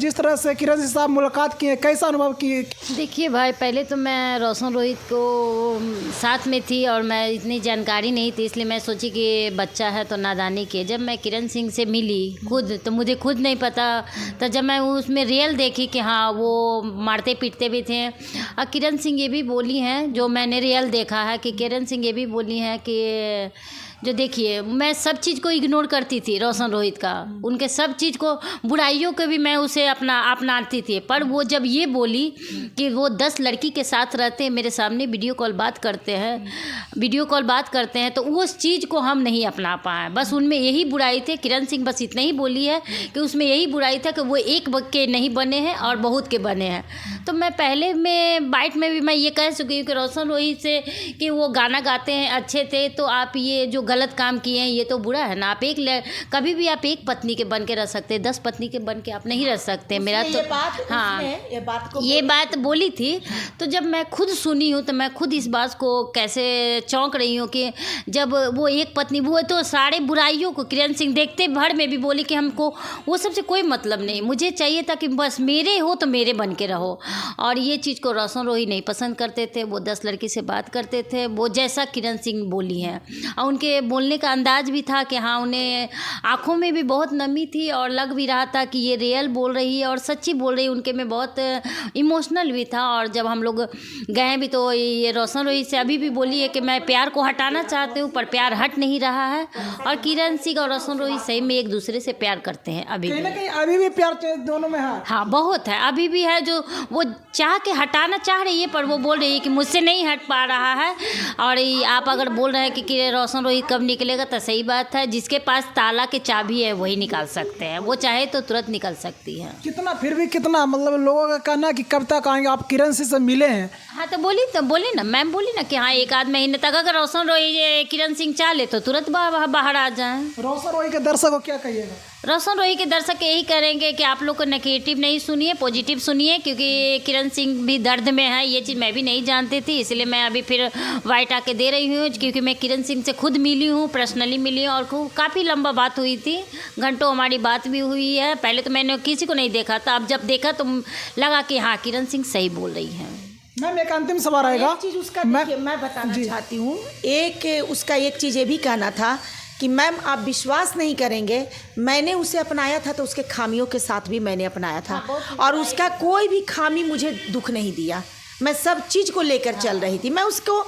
जिस तरह से किरण सिंह साहब मुलाकात किए, कैसा अनुभव किए? देखिए भाई, पहले तो मैं रोशन रोहित को साथ में थी और मैं इतनी जानकारी नहीं थी, इसलिए मैं सोची कि बच्चा है तो नादानी के। जब मैं किरण सिंह से मिली खुद, तो मुझे खुद नहीं पता तो जब मैं उसमें रियल देखी कि हाँ वो मारते पीटते भी थे। और किरण सिंह ये भी बोली हैं, जो मैंने रियल देखा है, कि किरण सिंह ये भी बोली हैं कि जो देखिए मैं सब चीज़ को इग्नोर करती थी रोशन रोहित का, उनके सब चीज़ को, बुराइयों को भी मैं उसे अपनाती थी। पर वो जब ये बोली कि वो 10 लड़की के साथ रहते हैं, मेरे सामने वीडियो कॉल बात करते हैं, तो उस चीज़ को हम नहीं अपना पाए। बस उनमें यही बुराई थे। किरण सिंह बस इतना ही बोली है कि उसमें यही बुराई था कि वो एक के नहीं बने हैं और बहुत के बने हैं। तो मैं पहले में बाइट में भी मैं ये कह चुकी हूँ कि रोशन रोहित से कि वो गाना गाते हैं, अच्छे थे, तो आप ये जो गलत काम किए हैं ये तो बुरा है ना। आप कभी भी आप एक पत्नी के बन के रह सकते हैं, 10 पत्नी के बन के आप नहीं रह सकते। मेरा तो ये बात बोली थी। तो जब मैं खुद सुनी हूँ तो मैं खुद इस बात को कैसे चौंक रही हूँ कि जब वो एक पत्नी, वो तो सारे बुराइयों को किरण सिंह देखते भर में भी बोली कि हमको वो सबसे कोई मतलब नहीं, मुझे चाहिए था कि बस मेरे हो तो मेरे बन के रहो। और ये चीज़ को रोशन रोहित नहीं पसंद करते थे। वो 10 लड़की से बात करते थे, वो जैसा किरण सिंह बोली हैं, और उनके बोलने का अंदाज भी था कि हाँ, उन्हें आंखों में भी बहुत नमी थी और लग भी रहा था कि ये रियल बोल रही है और सच्ची बोल रही है। उनके में बहुत इमोशनल भी था। और जब हम लोग गए भी तो ये रोशन रोहित से अभी भी बोली है कि मैं प्यार को हटाना चाहती हूँ, पर प्यार हट नहीं रहा है। और किरण सिंह और रोशन रोहित सही में एक दूसरे से प्यार करते हैं अभी कहीं ना कहीं अभी भी प्यार दोनों में है। हाँ, बहुत है, अभी भी है। जो वो चाह के हटाना चाह रही है, पर वो बोल रही है कि मुझसे नहीं हट पा रहा है। और आप अगर बोल रहे हैं कि रोशन रोहित कब निकलेगा, तो सही बात है, जिसके पास ताला की चाबी है वही निकाल सकते हैं। वो चाहे तो तुरंत निकल सकती है। कितना फिर भी कितना मतलब लोगों का कहना है कि कब तक आएंगे? आप किरण सिंह से मिले हैं? हाँ, तो बोली ना मैम, बोली ना कि हाँ 1 आध महीने तक अगर रोशन रोहित किरण सिंह चाह ले तो तुरंत बाहर आ जाएं। रोशन रोहित के दर्शक को क्या कहिएगा? रोशन रोहित के दर्शक यही करेंगे कि आप लोग को नेगेटिव नहीं सुनिए, पॉजिटिव सुनिए, क्योंकि किरण सिंह भी दर्द में है। ये चीज़ मैं भी नहीं जानती थी, इसलिए मैं अभी फिर वाइट आके दे रही हूँ, क्योंकि मैं किरण सिंह से खुद मिली हूँ, पर्सनली मिली हूँ, और काफ़ी लंबा बात हुई थी, घंटों हमारी बात भी हुई है। पहले तो मैंने किसी को नहीं देखा था, अब जब देखा तो लगा कि हाँ, किरण सिंह सही बोल रही है। मैम एक अंतिम सवाल आएगा। एक चीज़ उसका मैं बताना चाहती हूँ। उसका एक चीज़ ये भी कहना था कि मैम आप विश्वास नहीं करेंगे, मैंने उसे अपनाया था तो उसके खामियों के साथ भी मैंने अपनाया था, और उसका कोई भी खामी मुझे दुख नहीं दिया। मैं सब चीज़ को लेकर चल रही थी। मैं उसको,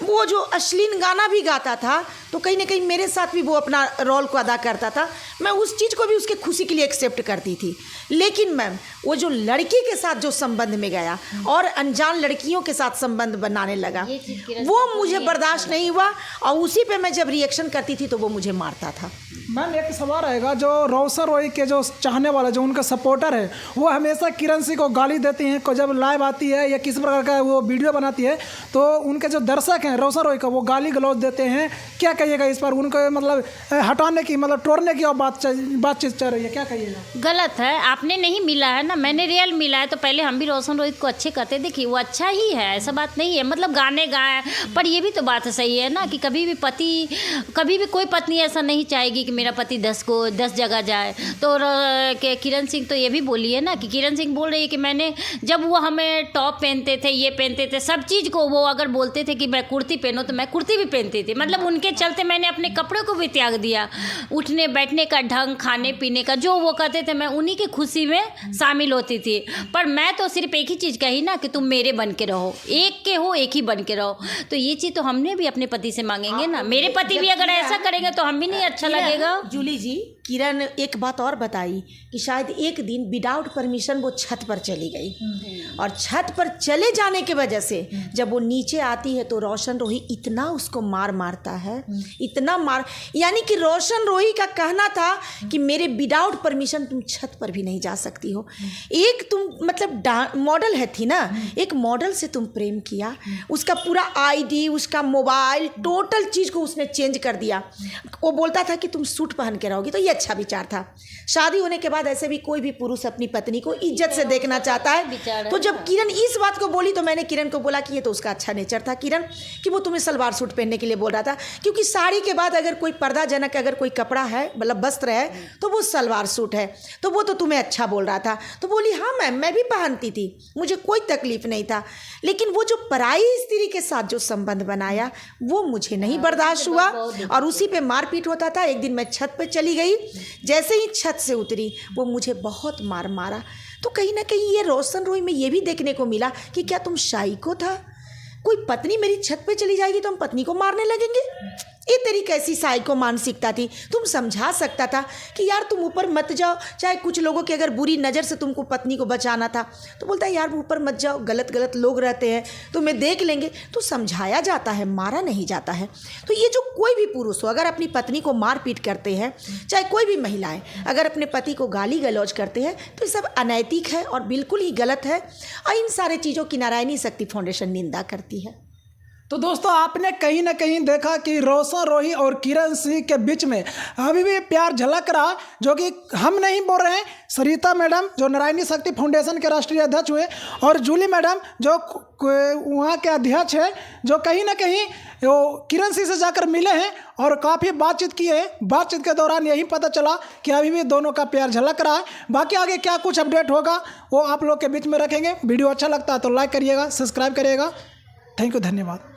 वो जो अश्लील गाना भी गाता था तो कहीं ना कहीं मेरे साथ भी वो अपना रोल को अदा करता था। मैं उस चीज़ को भी उसके खुशी के लिए एक्सेप्ट करती थी। लेकिन मैम वो जो लड़की के साथ जो संबंध में गया और अनजान लड़कियों के साथ संबंध बनाने लगा, वो मुझे बर्दाश्त नहीं हुआ, और उसी पे मैं जब रिएक्शन करती थी तो वो मुझे मारता था। मैम एक सवाल आएगा, जो रोशन रोहित के जो चाहने वाला, जो उनका सपोर्टर है, वो हमेशा किरण सिंह को गाली देते हैं। को जब लाइव आती है या किसी प्रकार का वो वीडियो बनाती है तो उनके जो दर्शक हैं रोशन रोहित का, वो गाली गलौज देते हैं। क्या कहिएगा इस पर? उनको मतलब हटाने की, मतलब तोड़ने की और बातचीत चल रही है, क्या कहिएगा? गलत है। आपने नहीं मिला है ना, मैंने रियल मिला है। तो पहले हम भी रोशन रोहित को अच्छे कहते, देखिए वो अच्छा ही है, ऐसा बात नहीं है, मतलब गाने गाए। पर ये भी तो बात सही है ना कि कभी भी कोई पत्नी ऐसा नहीं चाहेगी कि मेरा पति 10 जगह जाए। तो किरण सिंह तो ये भी बोली है ना, कि किरण सिंह बोल रही है कि मैंने, जब वो हमें टॉप पहनते थे, ये पहनते थे, सब चीज़ को वो अगर बोलते थे कि मैं कुर्ती पहनो तो मैं कुर्ती भी पहनती थी। मतलब उनके चलते मैंने अपने कपड़ों को भी त्याग दिया। उठने बैठने का ढंग, खाने पीने का, जो वो कहते थे मैं उन्हीं की खुशी में शामिल होती थी। पर मैं तो सिर्फ एक ही चीज़ कही ना कि तुम मेरे बन के रहो, एक के हो, एक ही बन के रहो। तो ये चीज़ तो हमने भी अपने पति से मांगेंगे ना। मेरे पति भी अगर ऐसा करेंगे तो हम भी नहीं अच्छा लगेगा। जूली जी, किरण एक बात और बताई कि शायद एक दिन विदाउट परमिशन वो छत पर चली गई, और छत पर चले जाने की वजह से जब वो नीचे आती है तो रोशन रोहित इतना उसको मारता है, इतना मार, यानी कि रोशन रोहित का कहना था कि मेरे विदाउट परमिशन तुम छत पर भी नहीं जा सकती हो। एक तुम मतलब मॉडल है थी ना, एक मॉडल से तुम प्रेम किया, उसका पूरा आईडी, उसका मोबाइल, टोटल चीज़ को उसने चेंज कर दिया। वो बोलता था कि तुम सूट पहन के रहोगी, तो ये अच्छा विचार था। शादी होने के बाद ऐसे भी कोई भी पुरुष अपनी पत्नी को इज्जत से देखना चाहता है। तो जब किरण इस बात को बोली तो मैंने किरण को बोला कि ये तो उसका अच्छा नेचर था किरण, कि वो तुम्हें सलवार सूट पहनने के लिए बोल रहा था, क्योंकि साड़ी के बाद अगर कोई पर्दाजनक अगर कोई कपड़ा है, मतलब वस्त्र है, तो वो सलवार सूट है, तो वो तो तुम्हें अच्छा बोल रहा था। तो बोली हाँ मैम, मैं भी पहनती थी, मुझे कोई तकलीफ नहीं था, लेकिन वो जो पराई स्त्री के साथ जो संबंध बनाया वो मुझे नहीं बर्दाश्त हुआ और उसी पे मारपीट होता था। एक दिन मैं छत पे चली गई, जैसे ही छत से उतरी वो मुझे बहुत मारा। तो कहीं ना कहीं ये रोशन रोय में ये भी देखने को मिला कि क्या तुम साइको था? कोई पत्नी मेरी छत पे चली जाएगी तो हम पत्नी को मारने लगेंगे? ये तेरी कैसी साइको मानसिकता थी? तुम समझा सकता था कि यार तुम ऊपर मत जाओ, चाहे कुछ लोगों की अगर बुरी नज़र से तुमको पत्नी को बचाना था तो बोलता है यार ऊपर मत जाओ, गलत लोग रहते हैं, तुम्हें देख लेंगे। तो समझाया जाता है, मारा नहीं जाता है। तो ये जो कोई भी पुरुष हो अगर अपनी पत्नी को मार पीट करते हैं, चाहे कोई भी महिलाएं अगर अपने पति को गाली गलौज करते हैं, तो ये सब अनैतिक है और बिल्कुल ही गलत है और इन सारे चीज़ों की नारायणी शक्ति फाउंडेशन निंदा करती है। तो दोस्तों आपने कहीं ना कहीं देखा कि रोशन रोही और किरण सिंह के बीच में अभी भी प्यार झलक रहा, जो कि हम नहीं बोल रहे हैं, सरिता मैडम जो नारायणी शक्ति फाउंडेशन के राष्ट्रीय अध्यक्ष हुए और जूली मैडम जो वहाँ के अध्यक्ष है, जो कहीं ना कहीं वो किरण सिंह से जाकर मिले हैं और काफ़ी बातचीत की है। बातचीत के दौरान यही पता चला कि अभी भी दोनों का प्यार झलक रहा है। बाकी आगे क्या कुछ अपडेट होगा वो आप लोग के बीच में रखेंगे। वीडियो अच्छा लगता है तो लाइक करिएगा, सब्सक्राइब करिएगा। थैंक यू, धन्यवाद।